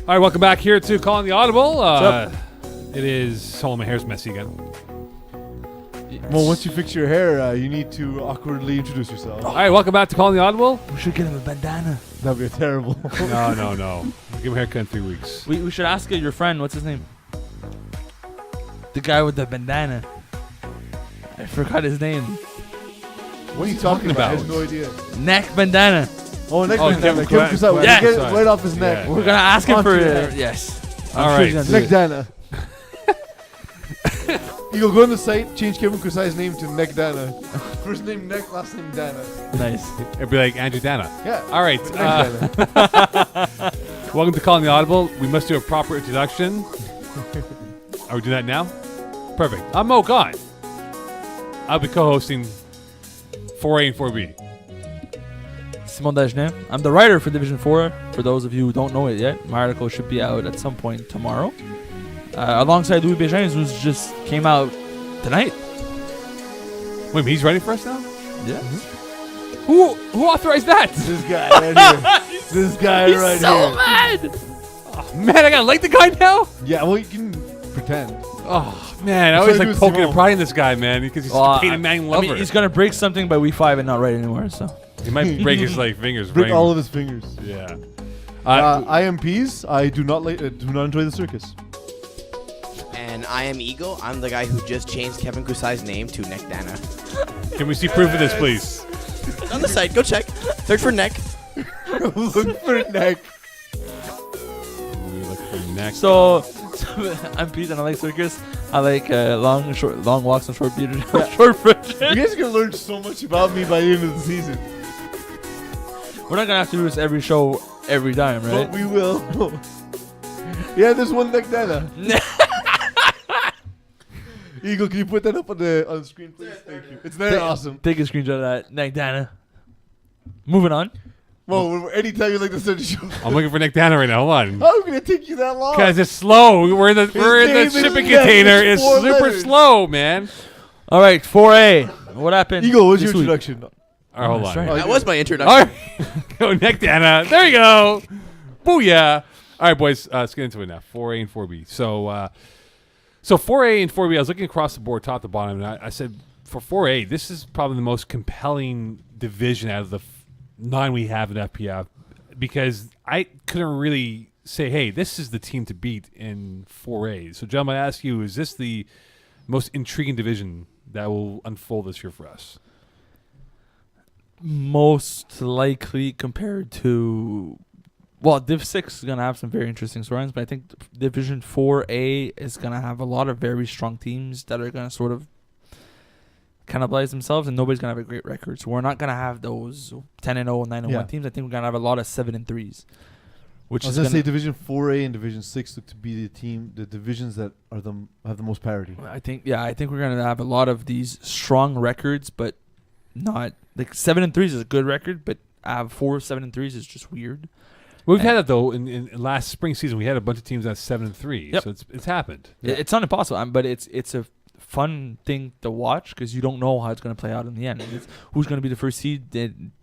All right, welcome back here to Calling the Audible. What's up? It is... Oh, my hair's messy again. Well, once you fix your hair, you need to awkwardly introduce yourself. All right, welcome back to Calling the Audible. We should get him a bandana. That'd be terrible. No. Give him a haircut in 3 weeks. We should ask your friend, what's his name? The guy with the bandana. I forgot his name. What are you talking about? I about? have no idea. Neck bandana. Oh, neck Oh, bandana. Kevin Kevin Kusai. yeah. Get it right off his neck. Yeah. We're gonna ask him for Onto it. that. Yes. All right. Neck Dana. You go on the site, change Kevin Kusai's name to Neck Dana. First name Neck, last name Dana. Nice. It'd be like Andrew Dana. Yeah. All right. Neck Dana. Welcome to Calling the Audible. We must do a proper introduction. Are we doing that now? Perfect. I'm Mo Khan. I'll be co-hosting 4A and 4B. Simon Dagenais. I'm the writer for Division 4. For those of you who don't know it yet, my article should be out at some point tomorrow. Alongside Louis Bégin, who just came out tonight. Wait, he's writing for us now? Yeah. Who authorized that? This guy right here. This guy He's right so here. mad. Oh, man, I gotta like the guy now? Yeah, well, you can pretend. Oh, man. I That's always what I like do, poking Simone. and prying this guy, man, because he's a Peyton Manning lover. I mean, he's gonna break something by week 5 and not write anymore. So He might break his fingers. Break right? all of his fingers. Yeah. I am Peeze. I do not enjoy the circus. And I am Eagle. I'm the guy who just changed Kevin Kusai's name to Neck Dana. Can we see proof of this, please? It's on the site. Go check. Search for Neck. Look for Neck. We look for next. So I'm Pete and I like circus. I like long walks and short bearded short bridges. You guys are gonna learn so much about me by the end of the season. We're not gonna have to do this every show every time, right? But we will. Yeah, there's one Neck Dana. Eagle, can you put that up on the screen, please? Thank you. It's very awesome. Take a screenshot of that. Nick Dana. Moving on. Well, anytime you like to start the show. I'm looking for Nick Dana right now. Hold on. How gonna take you that long? Because it's slow. We're in the name is shipping Nick. container. It's It's 4 super letters. slow, man. All right, 4A. What happened? Eagle, what's your this week? introduction? All right, hold That's on. right. That was my introduction. All right. Go, Nick Dana. There you go. Booyah. All right, boys. Let's get into it now. 4A and 4B. So 4A and 4B, I was looking across the board, top to bottom, and I said, for 4A, this is probably the most compelling division out of the 9 we have in FPF, because I couldn't really say, hey, this is the team to beat in 4A. So, John, I ask you, is this the most intriguing division that will unfold this year for us? Most likely compared to... Well, Div 6 is going to have some very interesting storylines, but I think Division 4A is going to have a lot of very strong teams that are going to sort of cannibalize themselves, and nobody's going to have a great record. So we're not going to have those 10-0, 9-1 teams. I think we're going to have a lot of 7-3s. Which I was is gonna say Division 4A and Division 6 look to be the divisions that are have the most parity. I think we're going to have a lot of these strong records, but not... Like 7-3s is a good record, but 4-7-3s is just weird. We've had that, though, in last spring season. We had a bunch of teams at 7-3, Yep. so it's happened. It's not impossible, but it's a fun thing to watch because you don't know how it's going to play out in the end. Who's going to be the first seed?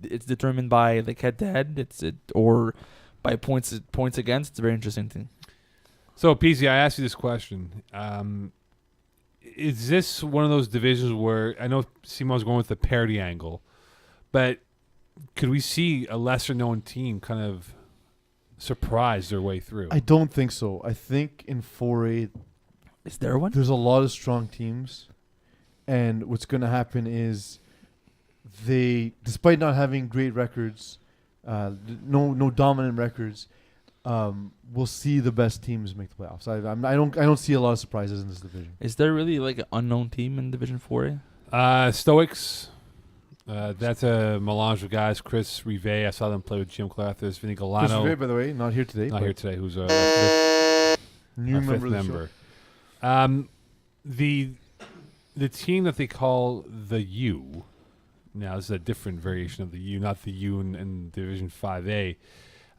It's determined by like head-to-head or by points against. It's a very interesting thing. So, Peeze, I asked you this question. Is this one of those divisions where, I know Simon's going with the parity angle, but could we see a lesser-known team kind of surprise their way through? I don't think so. I think in 4A Is there one? there's a lot of strong teams, and what's going to happen is despite not having great records, no dominant records, we'll see the best teams make the playoffs. I don't see a lot of surprises in this division. Is there really like an unknown team in Division 4A? Stoics. That's a melange of guys. Chris Reeve, I saw them play with Jim Clothers. Vinny Chris Galano. Rivet, by the way, not here today. Not but here today. Who's our New fifth member of the member. show. The team that they call the U. Now, this is a different variation of the U, not the U in Division 5A.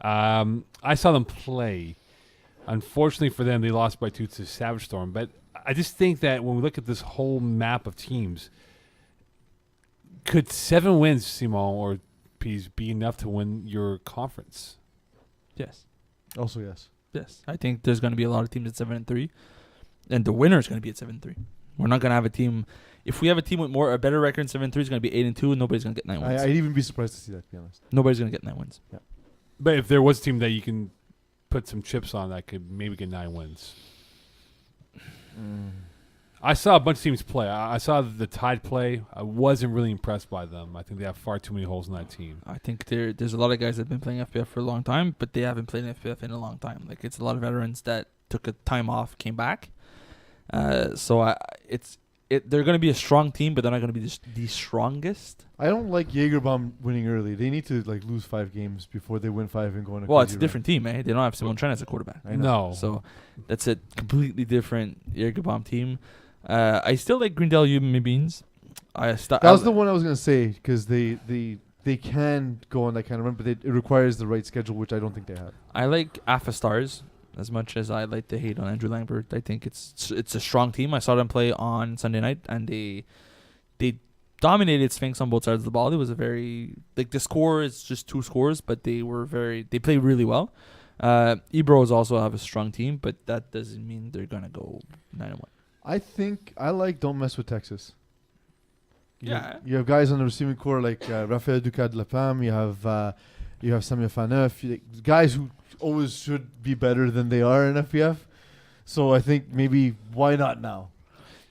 I saw them play. Unfortunately for them, they lost by 2 to Savage Storm. But I just think that when we look at this whole map of teams, could 7 wins, Simon or Peeze, be enough to win your conference? Yes. Also, yes. Yes, I think there's going to be a lot of teams at 7-3, and the winner is going to be at 7-3. We're not going to have a team. If we have a team with a better record than 7-3, it's going to be 8-2, and nobody's going to get 9 wins. I'd even be surprised to see that, to be honest. Nobody's going to get 9 wins. But if there was a team that you can put some chips on that could maybe get 9 wins. I saw a bunch of teams play. I saw the Tide play. I wasn't really impressed by them. I think they have far too many holes in that team. I think there's a lot of guys that have been playing FPF for a long time, but they haven't played FPF in a long time. Like, it's a lot of veterans that took a time off, came back. They're going to be a strong team, but they're not going to be the strongest. I don't like Jagerbomb winning early. They need to lose 5 games before they win 5 and go on a Well, crazy it's a run. different team, eh? They don't have Simon Chen as a quarterback. I know. No. So that's a completely different Jagerbomb team. I still like Greendale Yumi Beans. That was the one I was going to say, because they can go on that kind of run, but it requires the right schedule, which I don't think they have. I like Alpha Stars as much as I like to hate on Andrew Langbert. I think it's a strong team. I saw them play on Sunday night, and they dominated Sphinx on both sides of the ball. It was a very the score is just 2 scores, but they played really well. Ebros also have a strong team, but that doesn't mean they're gonna go 9-1. I think I like Don't Mess with Texas. Yeah. You have guys on the receiving core like Raphael Ducat de la Pam. You have Samuel Faneuf. Guys who always should be better than they are in FPF. So I think maybe why not now?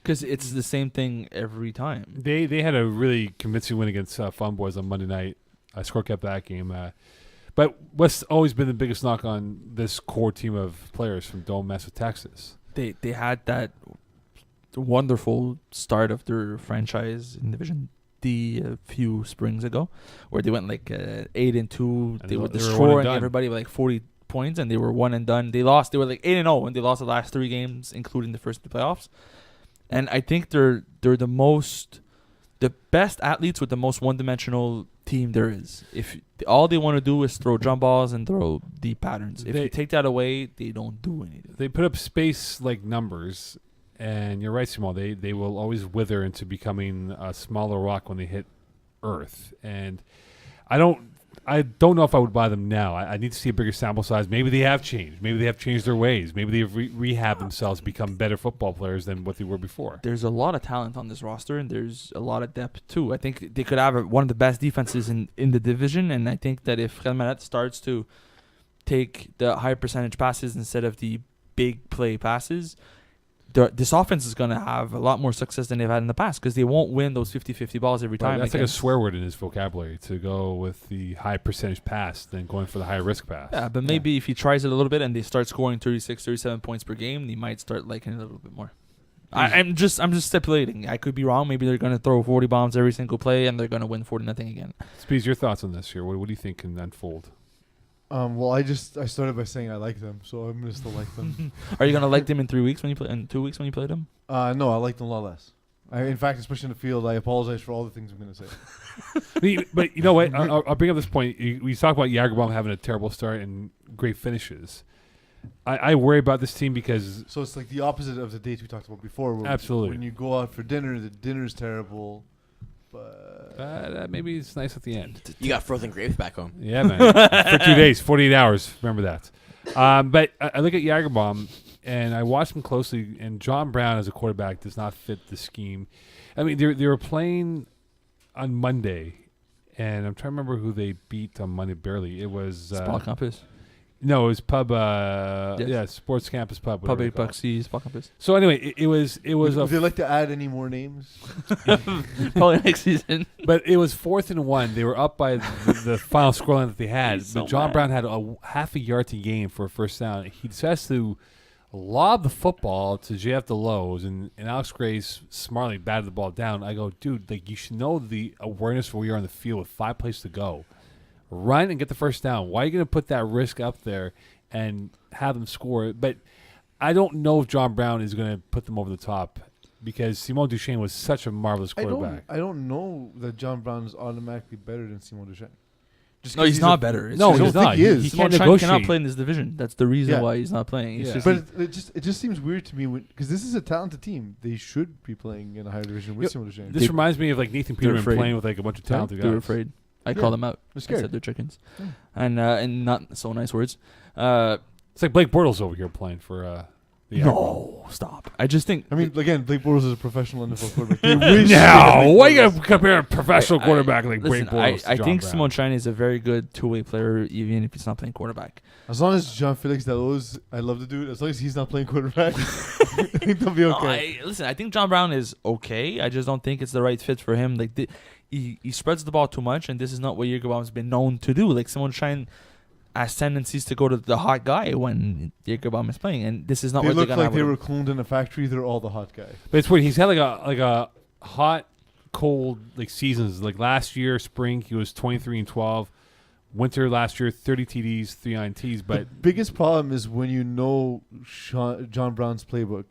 Because it's the same thing every time. They had a really convincing win against Fun Boys on Monday night. I score kept that game. But what's always been the biggest knock on this core team of players from Don't Mess with Texas? They had that wonderful start of their franchise in Division D a few springs ago, where they went 8-2. They were destroying everybody with 40 points, and they were 1 and done. They lost. They were 8-0, and they lost the last 3 games, including the first 2 playoffs. And I think they're the best athletes with the most one-dimensional team there is. If all they want to do is throw jump balls and throw deep patterns, if you take that away, they don't do anything. They put up space-like numbers. And you're right, Simon. They will always wither into becoming a smaller rock when they hit Earth. And I don't know if I would buy them now. I need to see a bigger sample size. Maybe they have changed. Maybe they have changed their ways. Maybe they've rehabbed themselves, become better football players than what they were before. There's a lot of talent on this roster, and there's a lot of depth too. I think they could have one of the best defenses in the division. And I think that if Relmanet starts to take the high percentage passes instead of the big play passes, this offense is going to have a lot more success than they've had in the past, because they won't win those 50-50 balls every time. That's like a swear word in his vocabulary, to go with the high percentage pass than going for the high risk pass. Yeah, but maybe if he tries it a little bit and they start scoring 36, 37 points per game, they might start liking it a little bit more. I'm just stipulating. I could be wrong. Maybe they're going to throw 40 bombs every single play and they're going to win 40-0 again. Speeds, your thoughts on this here? What do you think can unfold? Well, I started by saying I like them, so I'm gonna still like them. Are you gonna like them in 3 weeks when you play? In 2 weeks when you play them? No, I like them a lot less. In fact, especially in the field, I apologize for all the things I'm gonna say. But you know what? I'll bring up this point. We talk about Jagerbomb having a terrible start and great finishes. I worry about this team because so it's like the opposite of the dates we talked about before. Where absolutely. When you go out for dinner, the dinner's terrible. But maybe it's nice at the end. You got frozen grapes back home. Yeah, man. For 2 days, 48 hours. Remember that. But I look at Jagerbomb, and I watch him closely, and John Brown as a quarterback does not fit the scheme. I mean, they were playing on Monday, and I'm trying to remember who they beat on Monday barely. It was... Spot Campus. No, it was Pub... Yes. Yeah, Sports Campus Pub. Pub 8 bucks, Spot Campus. So anyway, it was would they like to add any more names? Probably next season. But it was 4th and 1. They were up by the final scoreline that they had. He's so but John mad. Brown had a half a yard to gain for a first down. He decides to lob the football to JF DeLoes, and Alex Grace smartly batted the ball down. I go, dude, you should know the awareness where we are on the field with 5 plays to go. Run and get the first down. Why are you going to put that risk up there and have them score? But I don't know if John Brown is going to put them over the top, because Simon Duchesne was such a marvelous quarterback. I don't know that John Brown is automatically better than Simon Duchesne. No, he's not better. No, I don't he's think not. he is. He Simon can't Duchesne negotiate. cannot play in this division. That's the reason Yeah. why he's not playing. It's Yeah. just But it just seems weird to me, because this is a talented team. They should be playing in a higher division with Simon Duchesne. This reminds me of Nathan they're Peterman afraid. playing with a bunch of talented they're guys. afraid. I Yeah. call them out. They're I scared. said they're chickens. Yeah. And not so nice words. It's like Blake Bortles over here playing for the No, stop. I just think. I mean, again, Blake Bortles is a professional NFL quarterback. They wish they No, had why Blake you Bortles. gotta compare a professional quarterback like Blake listen, Bortles? I to think John Simon Brown? Shine is a very good two-way player, even if he's not playing quarterback. As long as John Felix Delos, I love the dude. As long as he's not playing quarterback, I think they'll be okay. I think John Brown is okay. I just don't think it's the right fit for him. Like he spreads the ball too much, and this is not what Jagerbaum's been known to do. Like Simon Shine has tendencies to go to the hot guy when Jagerbaum is playing, and this is not They what look they're gonna like have they with were cloned in a factory. They're all the hot guy. But it's weird. He's had like a hot, cold like seasons. Like last year, spring he was 23-12. Winter last year, 30 TDs, 3 INTs. The But biggest problem is when you know John Brown's playbook,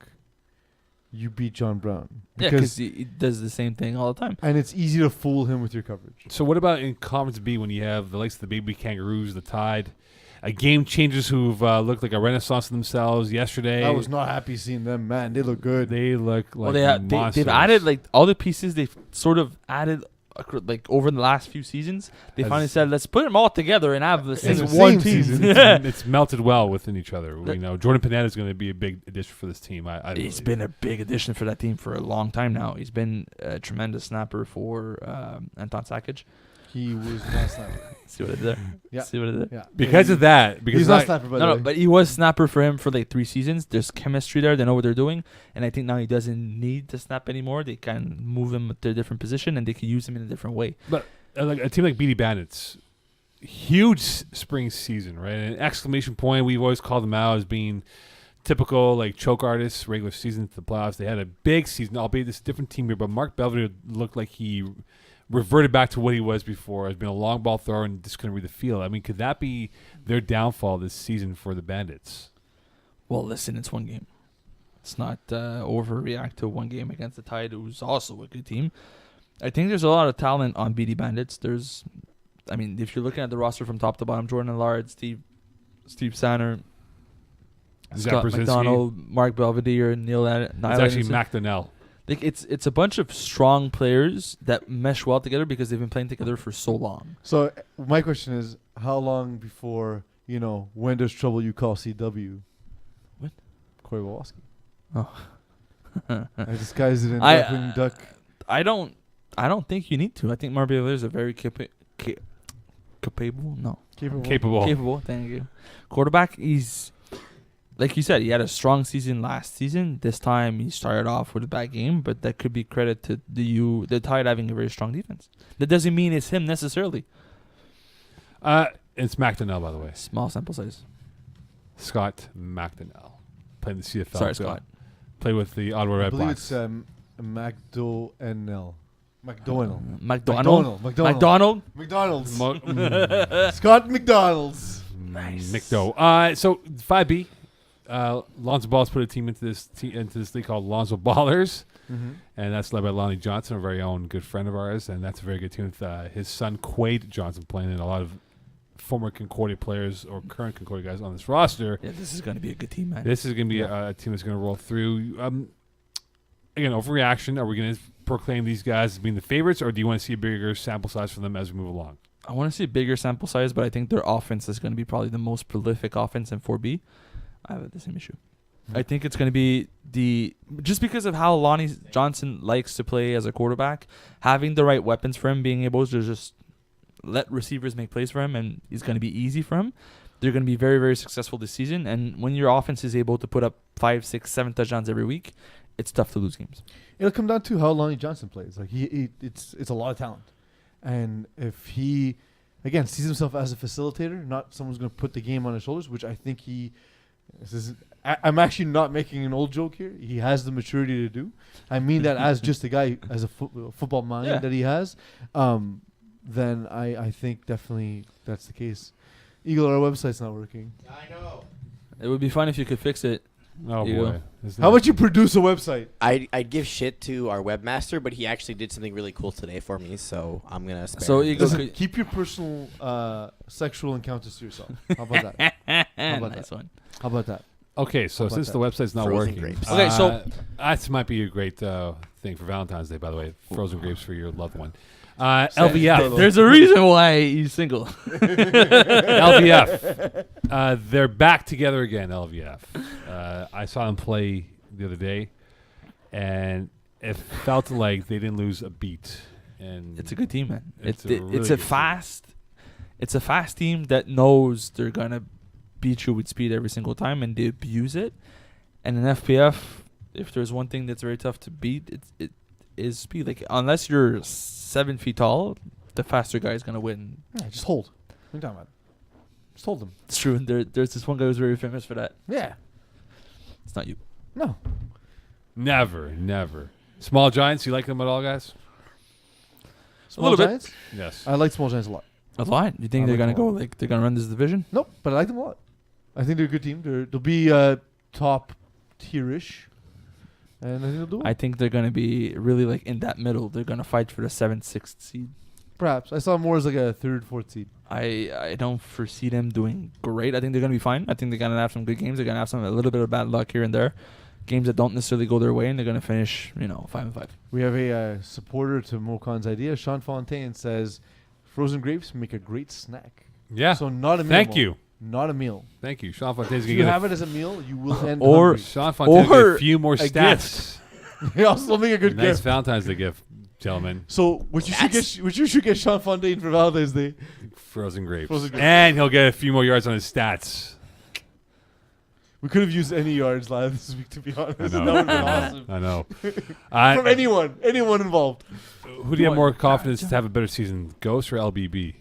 you beat John Brown. Yeah, because he does the same thing all the time. And it's easy to fool him with your coverage. so what about in Conference B when you have the likes of the Baby Kangaroos, the Tide, game changers who've looked like a renaissance in themselves yesterday? I was not happy seeing them, man. They look good. They look like They've added like all the pieces they've sort of added like over the last few seasons. They Has- finally said, let's put them all together and have this In in the one same team. season. it's melted well within each other. You know, Jordan Panetta is going to be a big addition for this team. He's been a big addition for that team for a long time now. He's been a tremendous snapper for Anton Sakic. He was not snapper. See what I did there? Yeah. See what I did there? Yeah. because of that. Because He's not snapper, by the No, way. but he was snapper for him for like 3 seasons. There's chemistry there. They know what they're doing. And I think now he doesn't need to snap anymore. They can move him to a different position and they can use him in a different way. like a team like BD Bandits, huge spring season, right? An exclamation point. We've always called them out as being typical like choke artists, regular season to the playoffs. They had a big season, albeit this different team here, but Mark Belvedere looked like he reverted back to what he was before. Has been a long ball thrower and just couldn't read the field. I mean, could that be their downfall this season for the Bandits? Well, listen, it's one game. Let's not overreact to one game against the Tide, who's also a good team. I think there's a lot of talent on BD Bandits. If you're looking at the roster from top to bottom, Jordan Allard, Steve Sanner, Scott Brzezinski? McDonald, Mark Belvedere, Neil It's Nyland. actually Mac Donnell. Like it's a bunch of strong players that mesh well together because they've been playing together for so long. So my question is, how long before, when there's trouble you call CW? What? Corey Woloski. Oh. I disguised it in I, Duckwing Duck. I don't think you need to. I think Mark Belvedere is a very capable. No. Capable. Thank you. Quarterback. He's like you said. He had a strong season last season. This time he started off with a bad game, but that could be credit to the Tide having a very strong defense. That doesn't mean it's him necessarily. It's Mac Donnell, by the way. Small sample size. Scott McDonnell. Playing the CFL. Sorry, Scott. Play with the Ottawa I Red believe Blacks. it's McDonald. McDonald. McDonald's. Scott McDonald's. Nice. McDo. So 5B. Lonzo Ball's put a team into this league called Lonzo Ballers, and that's led by Lonnie Johnson, a very own good friend of ours, and that's a very good team with his son Quade Johnson playing, and a lot of former Concordia players or current Concordia guys on this roster. Yeah, this is going to be a good team, man. This is going to be a team that's going to roll through. Again, overreaction. Are we going to proclaim these guys as being the favorites, or do you want to see a bigger sample size for them as we move along? I want to see a bigger sample size, but I think their offense is going to be probably the most prolific offense in 4B. I have the same issue. I think it's going to be just because of how Lonnie Johnson likes to play as a quarterback, having the right weapons for him, being able to just let receivers make plays for him, and it's going to be easy for him. They're going to be very, very successful this season. And when your offense is able to put up 5, 6, 7 touchdowns every week, it's tough to lose games. It'll come down to how Lonnie Johnson plays. Like it's a lot of talent, and if he again sees himself as a facilitator, not someone's going to put the game on his shoulders, which I think he. I'm actually not making an old joke here. He has the maturity to do. I mean that as just a guy, as a football mind that he has. Then I think definitely that's the case. Eagle, our website's not working. I know. It would be fun if you could fix it. Oh, You boy. go. How about you produce a website? I'd give shit to our webmaster, but he actually did something really cool today for me, so I'm gonna spare So him. Eagle, Listen, keep your personal sexual encounters to yourself. How about that? about nice that? one. How about that? Okay, so How about since the that? website's not Frozen working, grapes. Okay, so- that might be a great thing for Valentine's Day. By the way, frozen grapes for your loved one. LVF. There's a reason why he's single. LVF. They're back together again, LVF. I saw them play the other day, and it felt like they didn't lose a beat. And It's a good team, man. It's It's a really it's good a team. fast, it's a fast team that knows they're gonna beat you with speed every single time, and they abuse it. And in FPF, if there's one thing that's very tough to beat, it is speed. Like unless you're 7 feet tall, the faster guy is gonna win. Yeah, just hold. What are you talking about? Just hold them. It's true. And there's this one guy who's very famous for that. Yeah. It's not you. No. Never. Small Giants, you like them at all, guys? Small little bit. Giants? Yes. I like Small Giants a lot. A lot. You think I they're like gonna them go like they're gonna run this division? Nope, but I like them a lot. I think they're a good team. They'll be top tier-ish. And I think they'll do it. I think they're gonna be really like in that middle. They're gonna fight for the 7th, 6th seed. Perhaps. I saw them more as like a 3rd, 4th seed. I don't foresee them doing great. I think they're gonna be fine. I think they're gonna have some good games. They're gonna have a little bit of bad luck here and there, games that don't necessarily go their way, and they're gonna finish 5-5. We have a supporter to Mokan's idea. Sean Fontaine says, frozen grapes make a great snack. Yeah. So not a meal. Thank Mo. you. Not a meal. Thank you. Sean Fontaine's If going you to have get it as a meal, you will end Or- hungry. Sean Fontaine's gonna get or a few more a stats. He also make a good Nice gift. Valentine's Day gift, gentlemen. So what you should get Sean Fontaine for Valentine's Day. Frozen grapes. Frozen grapes. And he'll get a few more yards on his stats. We could have used any yards last week, to be honest. I That know. would have been awesome. I know. From anyone involved. Who do you have more confidence to have a better season, Ghost or LBB?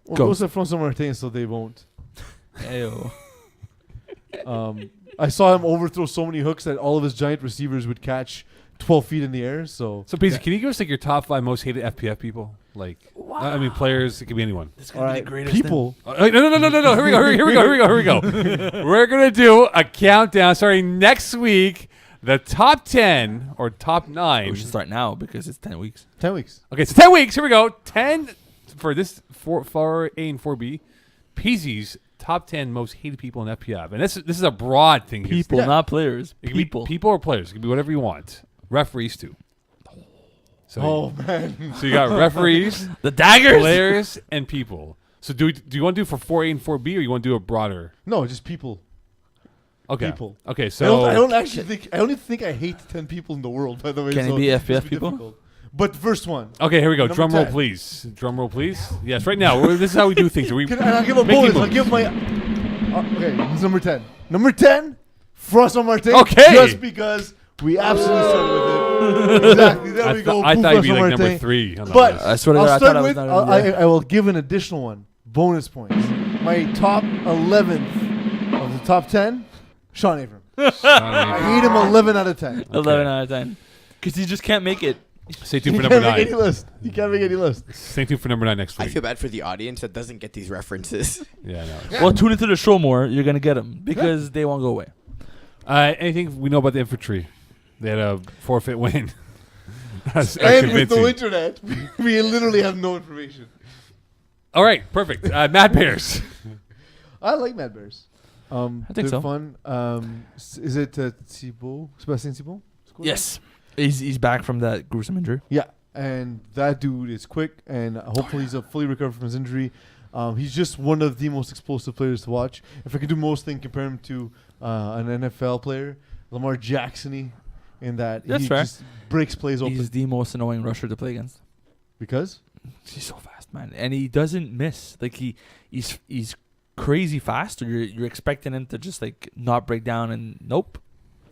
Well, Go. Ghost have Francois Martin, so they won't. Ayo. I saw him overthrow so many hooks that all of his giant receivers would catch 12 feet in the air. So So, Peeze, can you give us like your top 5 most hated FPF people? Like, I mean, players. It could be anyone. This is all gonna be right, the greatest people. No. Here we go. We're gonna do a countdown starting next week. The top 10 or top 9. We should start now because it's 10 weeks. 10 weeks. Okay, so 10 weeks. Here we go. 10 for this 4A and 4B. Peasy's top 10 most hated people in FPF, and this is a broad thing. People, Yeah. not players. It can be people or players. It can be whatever you want. Referees too. So, Oh, man. so you got referees, The daggers. players, and people. So do you want to do for 4A and 4B, or you want to do a broader? No, just people. Okay. People. Okay. I So don't actually think. I only think I hate 10 people in the world, by the way. Can it so be it's FPF be people? difficult. But first one. okay, here we go. Number Drum roll, 10. please. Drum roll, please. Yes, right now. This is how we do things. We And I'll give a Make bonus. people- I'll give my. Okay, he's number 10. Number 10, Francois Martin. Okay. Just because we absolutely started with it. Exactly. There we go. I Boom, thought you'd be Francois like number Martin. 3 on the But list. I swear to God, I'll I thought start I was with. not. I will give an additional one. Bonus points. My top 11th of the top 10, Sean Abram. I hate him 11 out of 10. 11 out of 10. Because you just can't make it. Stay You tuned for can't number make any 9. list. You can't make any list. Stay tuned for number 9 next I week. feel bad for the audience that doesn't get these references. Yeah, I know. Well, tune into the show more. You're going to get them because they won't go away. Anything we know about the infantry? They had a forfeit win. That's And with convincing. no internet, we literally have no information. All right, perfect. Mad Bears. I like Mad Bears. I think they're so. fun. Is it Thibault? Sebastian Thibault? Yes. He's back from that gruesome injury. Yeah, and that dude is quick, and hopefully he's fully recovered from his injury. He's just one of the most explosive players to watch. If I could do most things, compare him to an NFL player, Lamar Jackson-y, in that That's he fair. just breaks plays open. He's the most annoying rusher to play against. Because? He's so fast, man, and he doesn't miss. Like he's crazy fast. Or you're expecting him to just like not break down, and nope,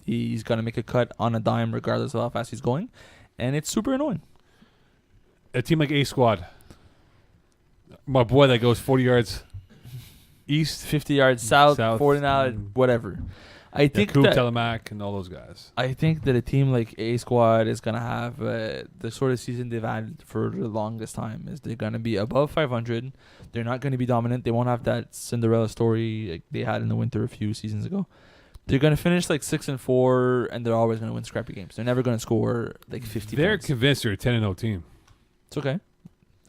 he's gonna make a cut on a dime regardless of how fast he's going, and it's super annoying. A team like A Squad. My boy that goes 40 yards east. 50 yards south, South, 40 yards, whatever. I think Yakub that Telemac and all those guys. I think that a team like A Squad is gonna have the sort of season they've had for the longest time. Is they're gonna be above 500. They're not gonna be dominant. They won't have that Cinderella story like they had in the winter a few seasons ago. They're gonna finish like 6-4, and they're always gonna win scrappy games. They're never gonna score like 50 They're points. convinced they're a 10-0 team. It's okay.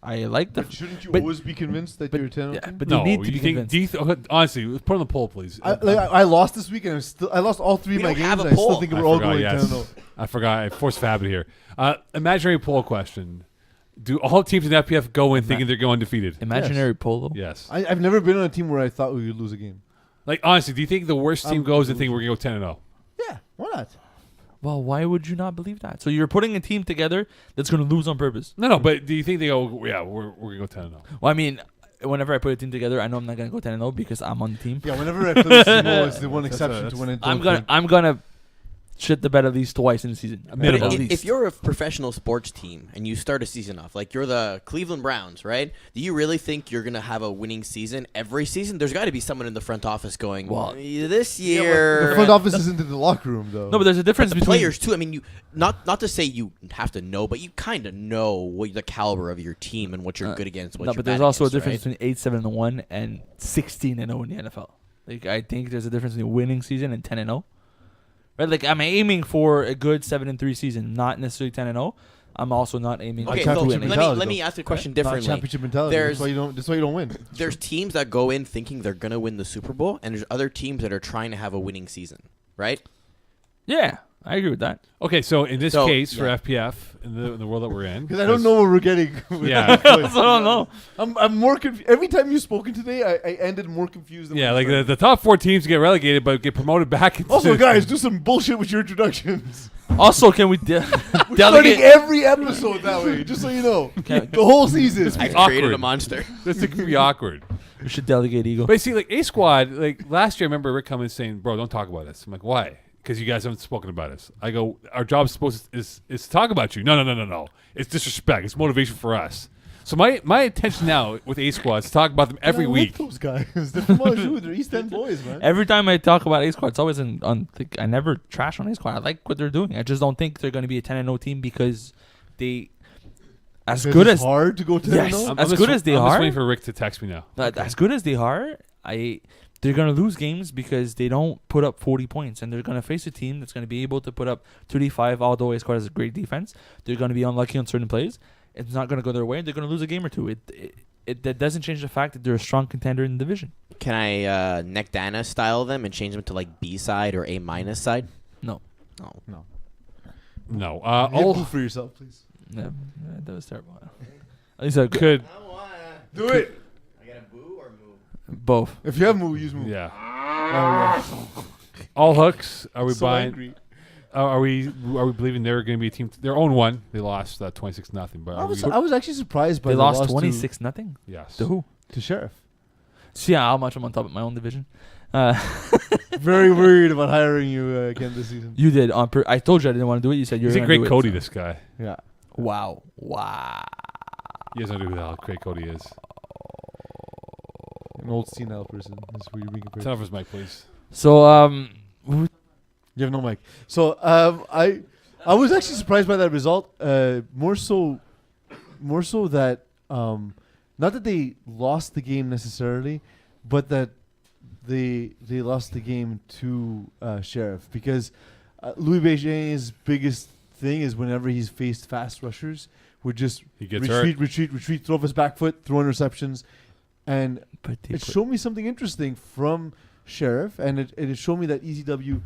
I like the. But shouldn't you but- always be convinced that but- you're a 10? yeah, but No, they need to you be think? convinced. Do you honestly, let's put on the poll, please. I lost this week, and I lost all 3 of We my don't games, have a and I still poll. think I we're all forgot, going yes. 10-0. I forgot. I forced Fab here. Imaginary poll question. Do all teams in FPF go in thinking they're going undefeated? Imaginary polo. Yes. I've never been on a team where I thought we would lose a game. Like, honestly, do you think the worst team goes and think we're going to go 10-0? Yeah, why not? Well, why would you not believe that? So you're putting a team together that's going to lose on purpose. No, but do you think they go, yeah, we're going to go 10-0? Well, I mean, whenever I put a team together, I know I'm not going to go 10-0 because I'm on the team. Yeah, whenever I play with Simo, it's the one exception to when it I'm gonna shit the bed at least twice in the season. Minimum. If you're a professional sports team and you start a season off, like you're the Cleveland Browns, right? Do you really think you're going to have a winning season every season? There's got to be someone in the front office going, Well, this year... the front office isn't in the locker room, though. No, but there's a difference the between players, too. I mean, you not to say you have to know, but you kind of know what the caliber of your team and what you're good against, what no, you're but there's bad also a against, difference between 8-7-1 and 16-0 in the NFL. Like I think there's a difference between winning season and 10-0. Right? Like I'm aiming for a good 7-3 season, not necessarily 10-0. I'm also not aiming. Okay, for so winning. let me ask the question differently. Not championship mentality. There's- That's why you don't win. There's teams that go in thinking they're going to win the Super Bowl, and there's other teams that are trying to have a winning season, right? Yeah, I agree with that. Okay, so in this So, case yeah. for FPF, in the world that we're in. Because I don't know what we're getting. Yeah. I don't know. I'm more confused. Every time you've spoken today, I ended more confused. Than Yeah, when like we started. the top 4 teams get relegated but get promoted back. Into Also, guys, do some bullshit with your introductions. Also, can we We're starting delegate? every episode that way, just so you know. Can- The whole season. I awkward. created a monster. This could be awkward. We should delegate ego. But see, like A Squad, like last year, I remember Rick coming and saying, "Bro, don't talk about us." I'm like, "Why?" Because you guys haven't spoken about us. I go, "Our job is to talk about you." No. It's disrespect. It's motivation for us. So my intention now with A Squad is to talk about them every I like week. those guys. They're from Anjou. They're East End boys, man. Every time I talk about A Squad, it's always on. Like, I never trash on A Squad. I like what they're doing. I just don't think they're going to be a 10-0 team because they, as Because good it's as hard to go to Yes. the As good as they I'm just are- waiting for Rick to text me now. as good as they are, they're going to lose games because they don't put up 40 points, and they're going to face a team that's going to be able to put up 35. Although A Squad has a great defense, they're going to be unlucky on certain plays. It's not going to go their way. They're going to lose a game or two. That doesn't change the fact that they're a strong contender in the division. Can I neck Dana style them and change them to like B side or A minus side? No. Oh. No. No. All All for yourself, please. No, that was terrible. At least I could. Do it. I got a boo or move? both. If you have move, use move. Yeah. Oh, All hooks. Are we so buying? angry. Are we believing they're going to be a team? Their own one. They lost 26-0. But I are was we, I was actually surprised by They the lost loss 26-0. yes. To who? to Sheriff. See how much I'm on top of my own division. Very worried about hiring you again this season. You did on. I told you I didn't want to do it. You said you're. He's a gonna great do it, Cody. so- This guy. Yeah. Wow. You guys know who the hell great Cody is. An old senile person. That's who you're being compared. Turn off his mic, please. So You have no mic. So I was actually surprised by that result. More so that not that they lost the game necessarily, but that they lost the game to Sheriff, because Louis Beijing's biggest thing is whenever he's faced fast rushers, would just He gets retreat, throw off his back foot, throw interceptions, and but it showed me something interesting from Sheriff, and it showed me that EZW,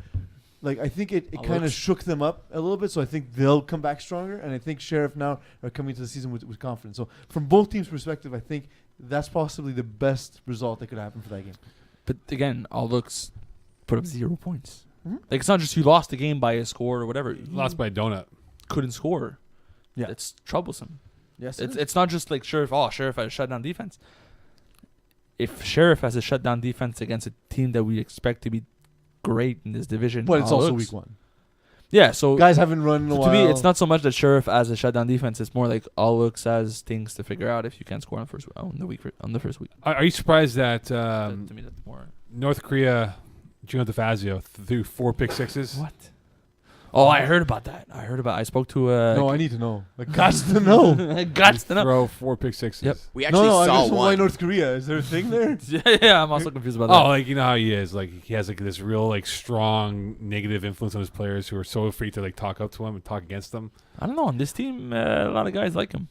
like I think it kind of shook them up a little bit, so I think they'll come back stronger, and I think Sheriff now are coming to the season with confidence. So from both teams' perspective, I think that's possibly the best result that could happen for that game. But again, all looks put up 0 points. Mhm. Like it's not just you lost the game by a score or whatever. You Lost by a donut. couldn't score. Yeah. It's troublesome. Yes, It's not just like Sheriff. Oh, Sheriff has a shutdown defense. If Sheriff has a shutdown defense against a team that we expect to be great in this division, but it's all also looks- week one. Yeah, so Guys haven't run in a to while. me, it's not so much that Sheriff has a shutdown defense. It's more like all looks as things to figure out if you can't score on the first week. Are you surprised that To me, that's more. North Korea, Gino DeFazio, threw 4 pick sixes? What? Oh, I heard about that. I spoke to No, I need to know. Like, guys to know. Guts to know. Throw 4 pick sixes. Yep. We actually I saw just want why one. North Korea. Is there a thing there? Yeah, I'm also confused about Oh, that. like you know how he is. Like he has like this real like strong negative influence on his players who are so afraid to like talk up to him and talk against them. I don't know. On this team, a lot of guys like him.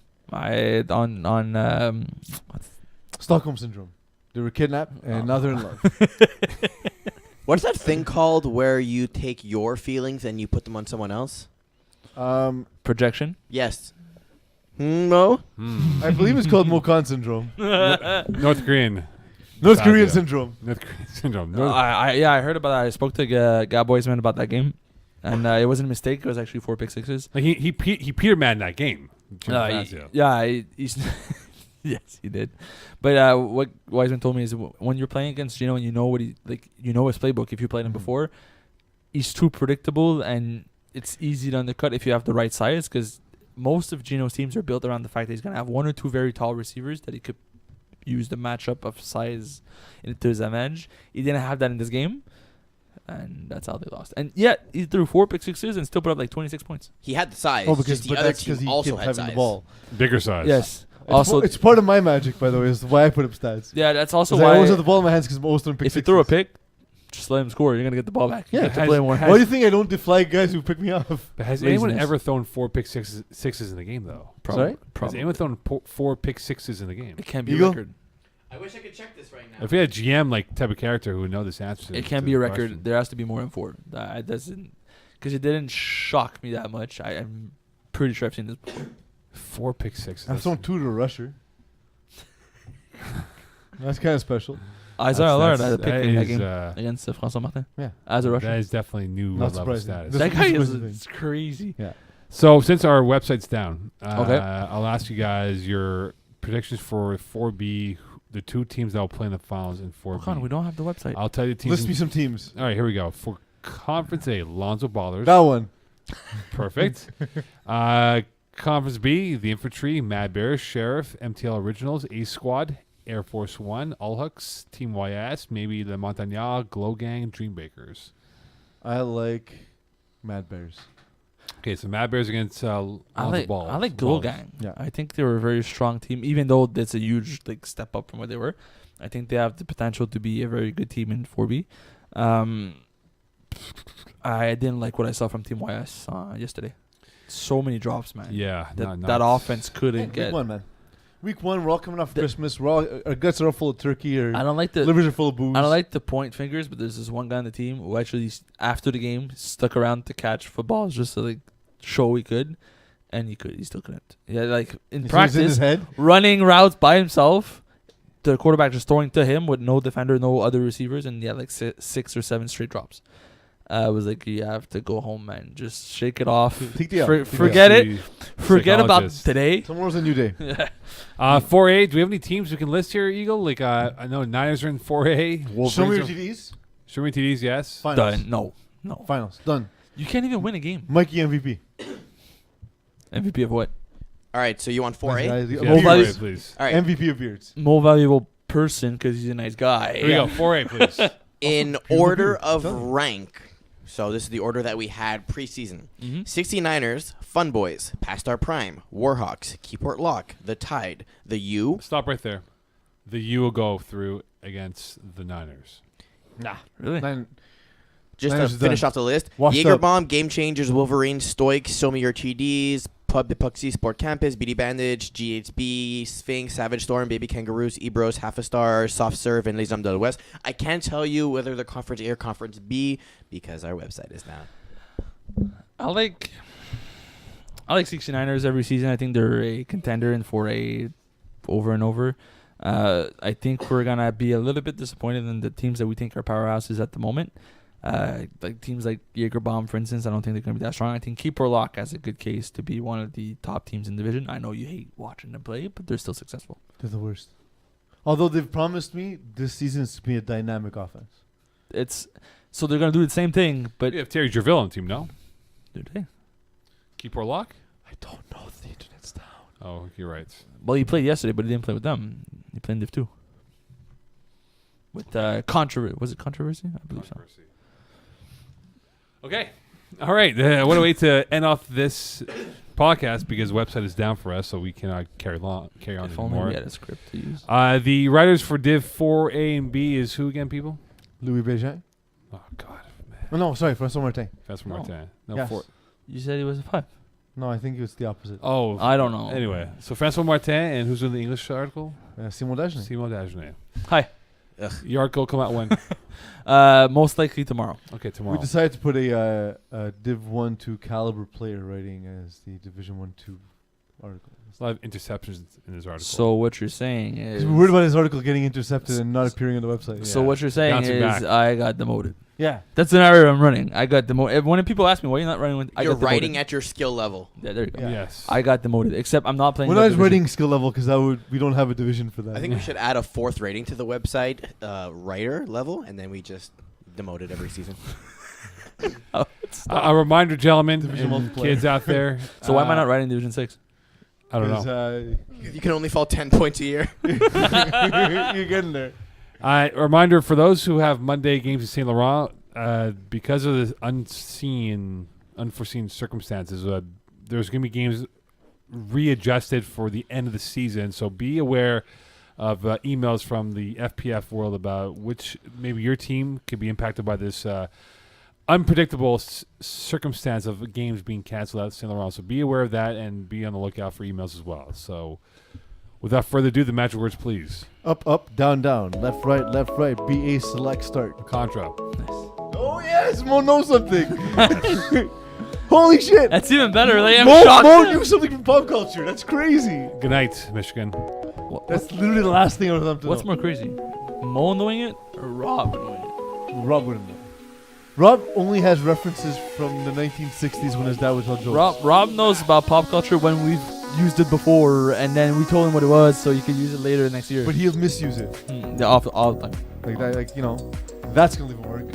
Stockholm syndrome. They were kidnapped and now they're in love. What's that thing called where you take your feelings and you put them on someone else? Projection. Yes. No. I believe it's called Mokan syndrome. North Korean. North Korean Yeah. syndrome. North Korean syndrome. I heard about that. I spoke to Gaboisman about that game, and it wasn't a mistake. It was actually 4 pick sixes. Like he Peter Madden that game. Jim Fazio. He's yes, he did. But what Wiseman told me is when you're playing against Gino and you know what his playbook. If you played him before, he's too predictable, and it's easy to undercut if you have the right size. Because most of Gino's teams are built around the fact that he's gonna have 1 or 2 very tall receivers that he could use the matchup of size into his advantage. He didn't have that in this game, and that's how they lost. And yet he threw 4 pick sixes and still put up like 26 points. He had the size. Oh, because just but the other that's because team he also kept had having size. the ball. Bigger size. Yes. It's Also, it's part of my magic, by the way, is why I put up stats. yeah, that's also 'Cause I why always have the ball in my hands because most of them pick if you sixes. throw a pick, just let him score. You're gonna get the ball back. You Yeah. get to play more. Why do you think I don't deflag guys who pick me off? But has anyone Laziness. ever thrown 4 pick sixes in the game though? Sorry? Has anyone thrown 4 pick sixes in the game? It can't be a Eagle? record. I wish I could check this right now. If we had a GM like type of character who would know this answer, It can't to be a the record. question. There has to be more than 4. That doesn't, because it didn't shock me that much. I'm pretty sure I've seen this before. 4 pick sixes. I've thrown 2 to a rusher. That's kind of special. Isaiah learned That's- at a pick that in that is, game uh, against François Martin Yeah. as a rusher. That is definitely new Not level surprising. status. This- That guy this is was the crazy. Yeah. So since our website's down, Okay. I'll ask you guys your predictions for 4B, the 2 teams that will play in the finals in 4B. Hold on, we don't have the website. I'll tell you the teams. List me some teams. All right, here we go. For Conference A, Lonzo Ballers. That one. Perfect. Conference B, the Infantry, Mad Bears, Sheriff, MTL Originals, Ace Squad, Air Force One, All Hooks, Team YS, maybe the Montagnard, Glow Gang, Dreambakers. I like Mad Bears. Okay, so Mad Bears against Lonzo Ball. I like Glow Ballers. Gang. Yeah. I think they were a very strong team, even though that's a huge step up from where they were. I think they have the potential to be a very good team in 4B. I didn't like what I saw from Team YS yesterday. So many drops, man. Yeah, That offense couldn't Week get. 1, man. Week 1, we're all coming off Christmas. We're all, our guts are all full of turkey or I don't like the. livers are full of booze. I don't like the point fingers, but there's this one guy on the team who actually, after the game, stuck around to catch footballs just to show he could, and he still couldn't. Yeah, in So it's in his practice, head. running routes by himself, the quarterback just throwing to him with no defender, no other receivers, and 6 or 7 straight drops. I was like, you have to go home, man. Just shake it off. Take the L. Take the Forget L. it. Forget about Psychologist. today. Tomorrow's a new day. 4A, do we have any teams we can list here, Eagle? Like, I know Niners are in 4A. Show me your Wolverines are- TDs. Show me TDs, yes. Finals. Done. No. Finals. Done. You can't even win a game. Mikey MVP. MVP of what? All right, so you want 4A? Guys, Yeah, Well, 4A, Beards. please. All right. MVP of Beards. More valuable person because he's a nice guy. Here we go. 4A, please. In People order do. of Tell me. rank, so this is the order that we had preseason. Mm-hmm. 69ers, Fun Boys, Past Our Prime, Warhawks, Keyport Lock, The Tide, The U. Stop right there. The U will go through against the Niners. Nah. Really? Just Niners to is finish done. off the list, Washed Jaeger up. Bomb, Game Changers, Wolverine, Stoic, Show Me Your TDs, Pub Epoxy, Sport Campus, BD Bandage, GHB, Sphinx, Savage Storm, Baby Kangaroos, Ebros, Half a Star, Soft Serve, and Les Hommes de l'Ouest. I can't tell you whether they're Conference A or Conference B because our website is down. I like 69ers every season. I think they're a contender in 4A over and over. I think we're going to be a little bit disappointed in the teams that we think are powerhouses at the moment. Like teams like Jaeger Bomb, for instance, I don't think they're going to be that strong. I think Keeper Lock has a good case to be one of the top teams in division. I know you hate watching them play, but they're still successful. They're the worst. Although they've promised me this season to be a dynamic offense. So they're going to do the same thing, but We have Terry Gerville on the team, no? dude, hey. Keep our lock? I don't know if the internet's down. Oh, you're right. Well, he played yesterday, but he didn't play with them. He played in Div 2. With controversy. Was it controversy? I believe so. Okay. All right. What a way to end off this podcast because the website is down for us, so we cannot carry on If only anymore. we had a script to use. The writers for Div 4A and B is who again, people? Louis Bégin? Oh, God. Oh, no, sorry, François Martin. That's from No. Martin. No, Yes. 4. You said he was a 5. No, I think it was the opposite. Oh. I don't know. Anyway, so François Martin, and who's in the English article? Simon Dagenais. Simon Dagenais. Hi. Your article will come out when? Most likely tomorrow. Okay, tomorrow. We decided to put a Div 1-2 caliber player writing as the Division 1-2 article. There's a lot of interceptions in his article. So what you're saying is, He's worried about his article getting intercepted and not appearing on the website. so Yeah. what you're saying Bouncing is, back. I got demoted. Yeah. That's the scenario I'm running. I got demoted. When people ask me why you're not running, I You're got demoted. writing at your skill level. Yeah, there you go. Yeah. Yes. I got demoted. Except I'm not playing. We're that not division. writing skill level because we don't have a division for that. I think we should add a 4th rating to the website, writer level, and then we just demote it every season. A reminder, gentlemen, Division and multiplayer. kids out there. So why am I not writing Division 6? I don't know. You can only fall 10 points a year. You're getting there. Reminder for those who have Monday games in Saint Laurent, because of the unforeseen circumstances, there's going to be games readjusted for the end of the season. So be aware of emails from the FPF world about which maybe your team could be impacted by this unpredictable circumstance of games being canceled out of Saint Laurent. So be aware of that and be on the lookout for emails as well. So without further ado, the magic words, please. Up, up, down, down. Left, right, BA, select, start. Contra. Oh, yes. Mo knows something. Holy shit. That's even better. Like, I'm Mo shocked. knew something from pop culture. That's crazy. Good night, Michigan. That's literally the last thing I was up to What's know. more crazy, Mo knowing it or Rob knowing it? Rob wouldn't know. Rob only has references from the 1960s when his dad would tell jokes. Rob knows about pop culture when we've used it before, and then we told him what it was, so you could use it later next year. But he'll misuse it. Yeah, all the time. Like that, that's gonna leave him work.